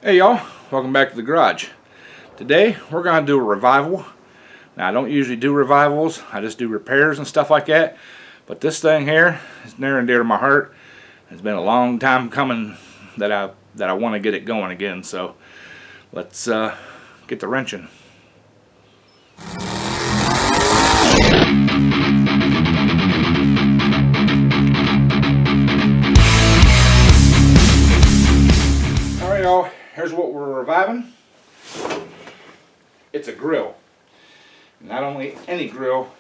Hey y'all, welcome back to the garage. Today we're going to do a revival. Now I don't usually do revivals, I just do repairs and stuff like that. But this thing here is near and dear to my heart. It's been a long time coming that I want to get it going again. So let's get the wrenching. Alright y'all, here's what we're reviving. It's a grill. Not only any grill.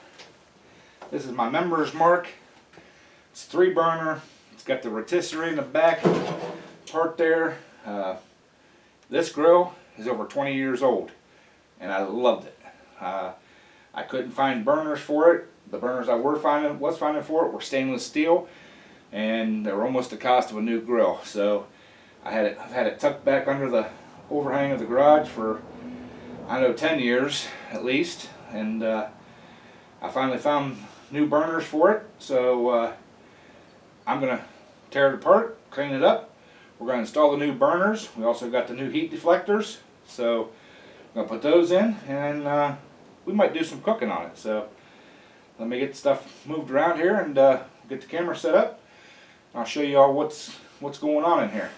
This is my Members Mark. It's 3-burner. It's got the rotisserie in the back part there. This grill is over 20 years old, and I loved it. I couldn't find burners for it. The burners I was finding for it were stainless steel, and they were almost the cost of a new grill. So I've had it tucked back under the overhang of the garage for, I know, 10 years at least, and I finally found new burners for it. So I'm going to tear it apart, clean it up. We're going to install the new burners. We also got the new heat deflectors, so I'm going to put those in, and we might do some cooking on it. So let me get stuff moved around here and get the camera set up. I'll show you all what's going on in here.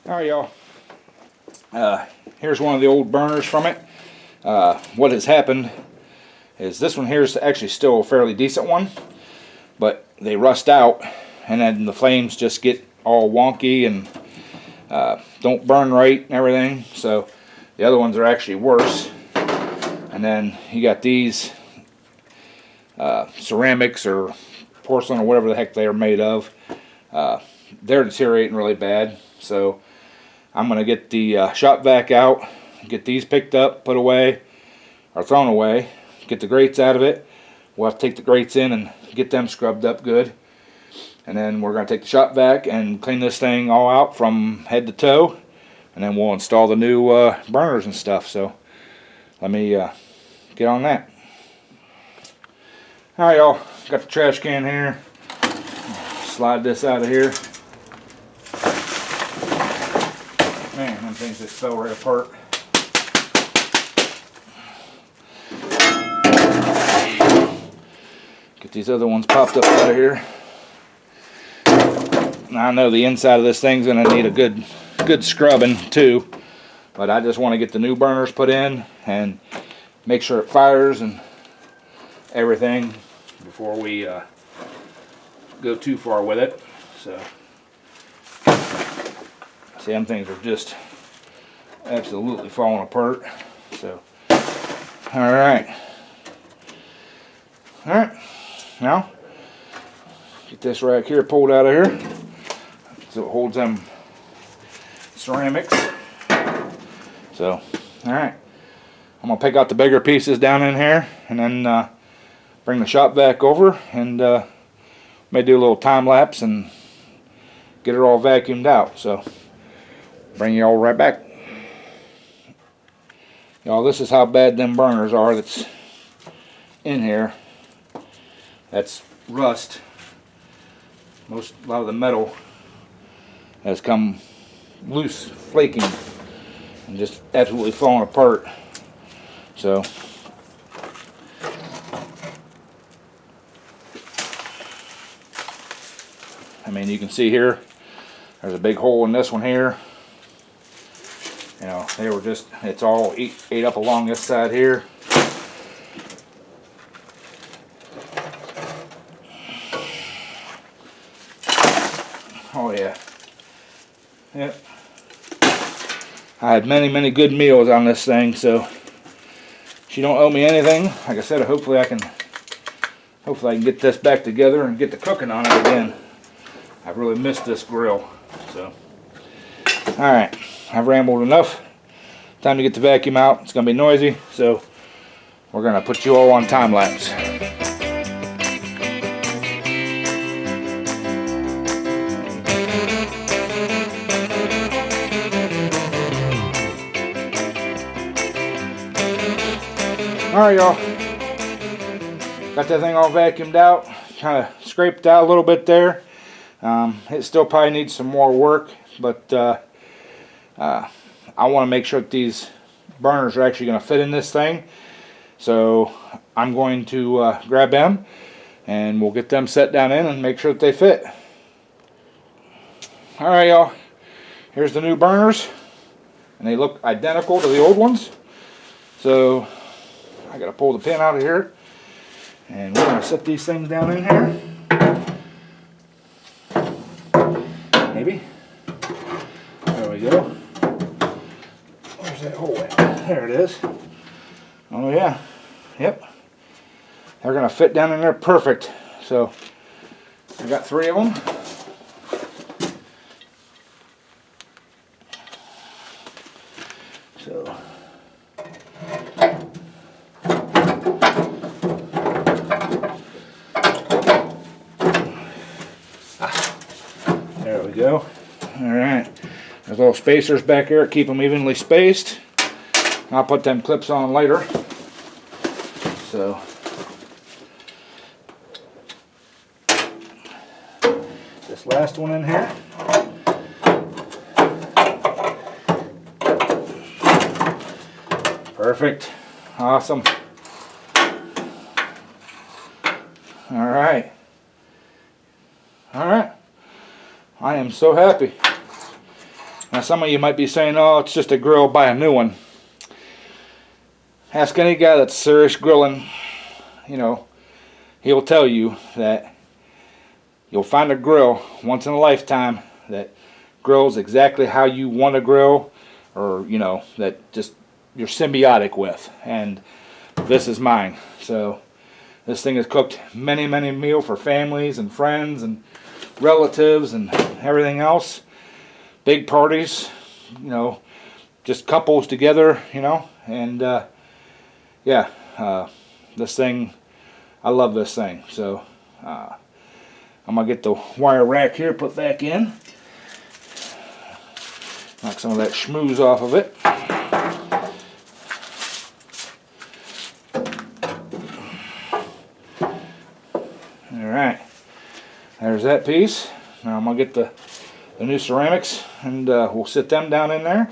Alright y'all, here's one of the old burners from it. What has happened is this one here is actually still a fairly decent one, but they rust out and then the flames just get all wonky and don't burn right and everything. So the other ones are actually worse. And then you got these ceramics or porcelain or whatever the heck they are made of. They're deteriorating really bad. So I'm going to get the shop vac out, get these picked up, put away, or thrown away, get the grates out of it. We'll have to take the grates in and get them scrubbed up good. And then we're going to take the shop vac and clean this thing all out from head to toe. And then we'll install the new burners and stuff. So let me get on that. Alright y'all, got the trash can here. Slide this out of here. Man, them things just fell right apart. Get these other ones popped up out of here. Now I know the inside of this thing's going to need a good scrubbing too, but I just want to get the new burners put in and make sure it fires and everything before we go too far with it. So see, them things are just absolutely falling apart. So alright, now get this rack here pulled out of here so it holds them ceramics. So alright, I'm going to pick out the bigger pieces down in here and then bring the shop vac over and may do a little time lapse and get it all vacuumed out. So bring you all right back. Y'all, this is how bad them burners are that's in here. That's rust. A lot of the metal has come loose, flaking, and just absolutely falling apart. So I mean, you can see here there's a big hole in this one here. You know, they were just, it's all ate up along this side here. Oh yeah. Yep. I had many good meals on this thing, so she don't owe me anything. Like I said, hopefully I can get this back together and get the cooking on it again. I've really missed this grill. So alright, I've rambled enough. Time to get the vacuum out. It's gonna be noisy, so we're gonna put you all on time lapse. Alright y'all, got that thing all vacuumed out, kind of scraped out a little bit there. It still probably needs some more work, but I want to make sure that these burners are actually going to fit in this thing. So I'm going to grab them and we'll get them set down in and make sure that they fit. Alright y'all, here's the new burners, and they look identical to the old ones. So I gotta pull the pin out of here, and we're gonna set these things down in here. Maybe. There we go. Where's that hole at? There it is. Oh yeah. Yep. They're gonna fit down in there perfect. So I got 3 of them. So there we go. Alright. There's little spacers back here to keep them evenly spaced. I'll put them clips on later. So this last one in here. Perfect. Awesome. Alright. Alright. I am so happy. Now some of you might be saying, oh, it's just a grill, buy a new one. Ask any guy that's serious grilling, you know, he'll tell you that you'll find a grill once in a lifetime that grills exactly how you want to grill, or, you know, that just you're symbiotic with. And this is mine. So this thing has cooked many meals for families and friends and relatives and everything else. Big parties, you know, just couples together, you know, and yeah, this thing, I love this thing. So I'm gonna get the wire rack here put back in, knock some of that schmooze off of it. Alright, there's that piece. Now I'm gonna get the new ceramics, and we'll sit them down in there,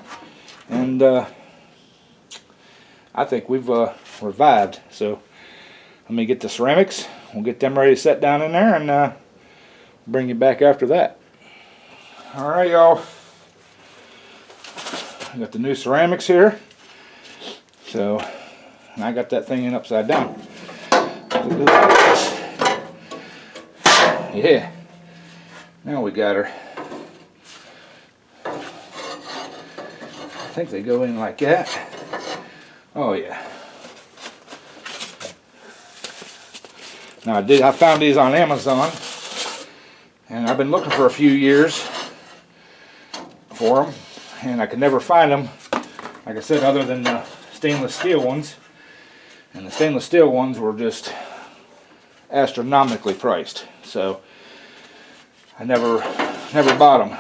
and I think we've revived. So let me get the ceramics, we'll get them ready to set down in there, and bring you back after that. Alright y'all, I got the new ceramics here. So, and I got that thing in upside down. Yeah, now we got her. I think they go in like that. Oh yeah. Now I found these on Amazon, and I've been looking for a few years for them, and I could never find them, like I said, other than the stainless steel ones. And the stainless steel ones were just astronomically priced, so I never bought them.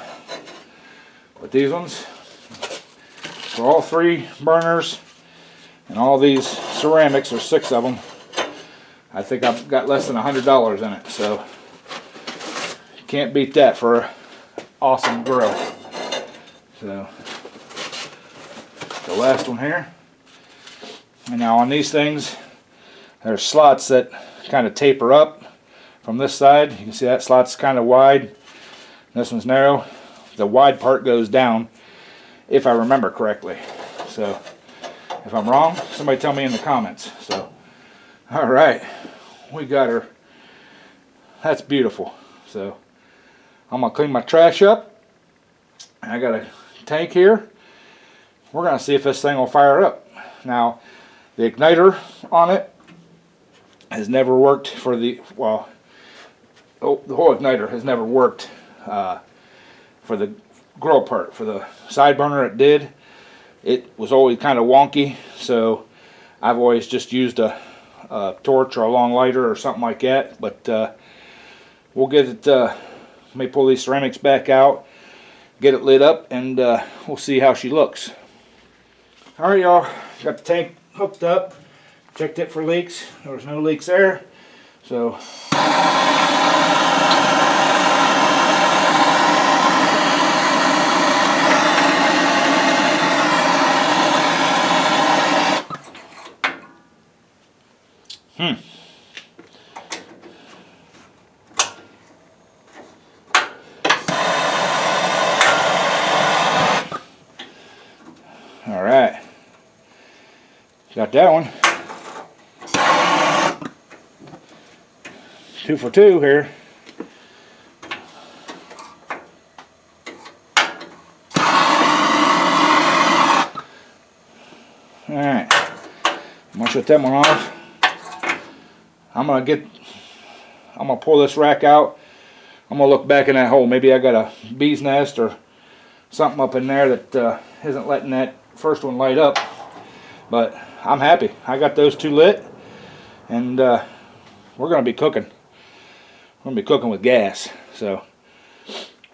But these ones, for all 3 burners and all these ceramics, or 6 of them, I think I've got less than $100 in it. So can't beat that for an awesome grill. So the last one here. And now on these things, there's slots that kind of taper up from this side. You can see that slot's kind of wide. This one's narrow. The wide part goes down, if I remember correctly. So if I'm wrong, somebody tell me in the comments. So alright, we got her. That's beautiful. So I'm gonna clean my trash up. I got a tank here. We're gonna see if this thing will fire up. Now the igniter on it has never worked for the, well, the whole igniter has never worked for the grill part. For the side burner it did. It was always kind of wonky, so I've always just used a torch or a long lighter or something like that. But we'll get it, let me pull these ceramics back out, get it lit up, and we'll see how she looks. Alright y'all, got the tank hooked up, checked it for leaks. There was no leaks there. So Got that one. 2 for 2 here. Alright, I'm gonna shut that one off. I'm gonna pull this rack out. I'm gonna look back in that hole. Maybe I got a bee's nest or something up in there that isn't letting that first one light up. But I'm happy. I got those 2 lit, and we're gonna be cooking. We're gonna be cooking with gas. So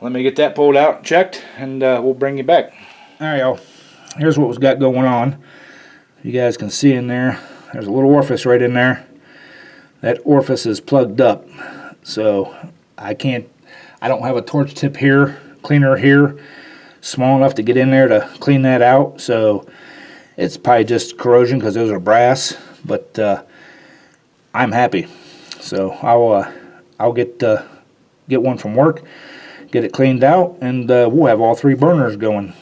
let me get that pulled out, checked, and we'll bring you back. All right, y'all. Here's what we've got going on. You guys can see in there, there's a little orifice right in there. That orifice is plugged up, so I don't have a torch tip here, cleaner here, small enough to get in there to clean that out. So it's probably just corrosion because those are brass, but I'm happy. So I'll get one from work, get it cleaned out, and we'll have all 3 burners going.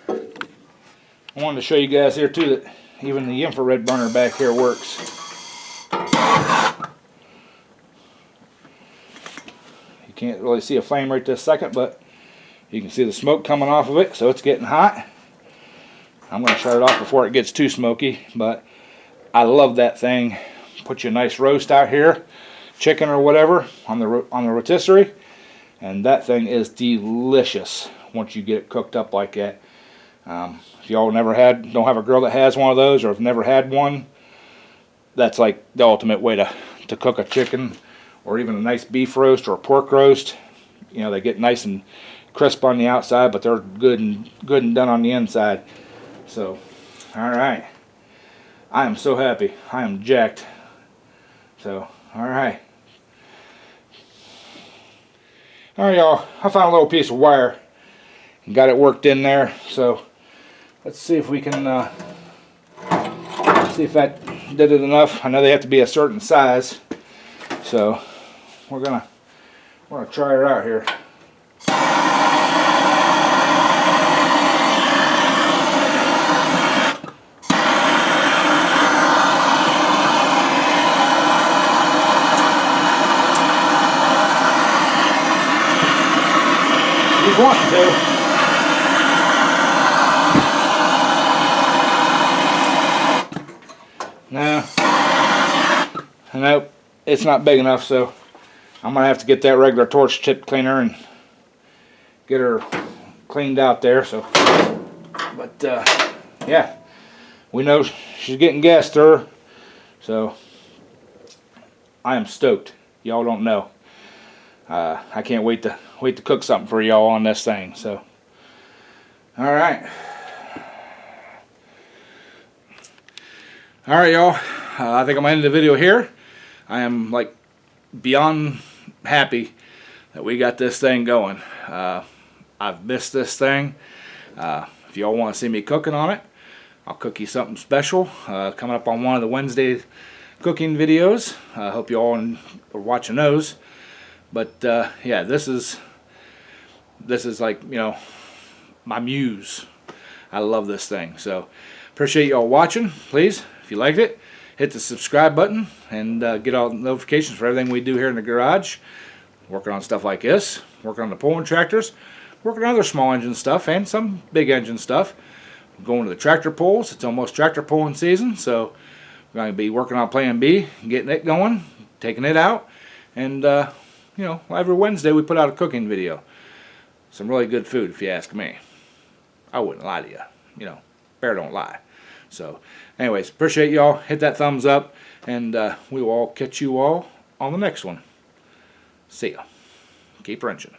I wanted to show you guys here too that even the infrared burner back here works. You can't really see a flame right this second, but you can see the smoke coming off of it, so it's getting hot. I'm going to shut it off before it gets too smoky, but I love that thing. Put you a nice roast out here, chicken or whatever, on the rotisserie, and that thing is delicious once you get it cooked up like that. If y'all don't have a girl that has one of those, or have never had one, that's like the ultimate way to cook a chicken, or even a nice beef roast or a pork roast. You know, they get nice and crisp on the outside, but they're good and done on the inside. So, all right, I am so happy. I am jacked. So, all right, y'all. I found a little piece of wire and got it worked in there. So let's see if we can see if that did it enough. I know they have to be a certain size, so we're gonna try it out here. He's wanting to. Nope, it's not big enough, so I'm going to have to get that regular torch tip cleaner and get her cleaned out there. So, but yeah, we know she's getting gas to her, so I am stoked. Y'all don't know. I can't wait to cook something for y'all on this thing. So, all right, y'all. I think I'm gonna end the video here. I am like beyond happy that we got this thing going. I've missed this thing. If y'all want to see me cooking on it, I'll cook you something special coming up on one of the Wednesday cooking videos. I hope you all are watching those. But yeah, this is like, you know, my muse. I love this thing. So appreciate y'all watching. Please, if you liked it, hit the subscribe button and get all the notifications for everything we do here in the garage. Working on stuff like this, working on the pulling tractors, working on other small engine stuff and some big engine stuff. Going to the tractor pulls. It's almost tractor pulling season, so we're going to be working on Plan B, getting it going, taking it out, and you know, every Wednesday we put out a cooking video. Some really good food, if you ask me. I wouldn't lie to you. You know, bear don't lie. So, anyways, appreciate y'all. Hit that thumbs up, and we will all catch you all on the next one. See ya. Keep wrenching.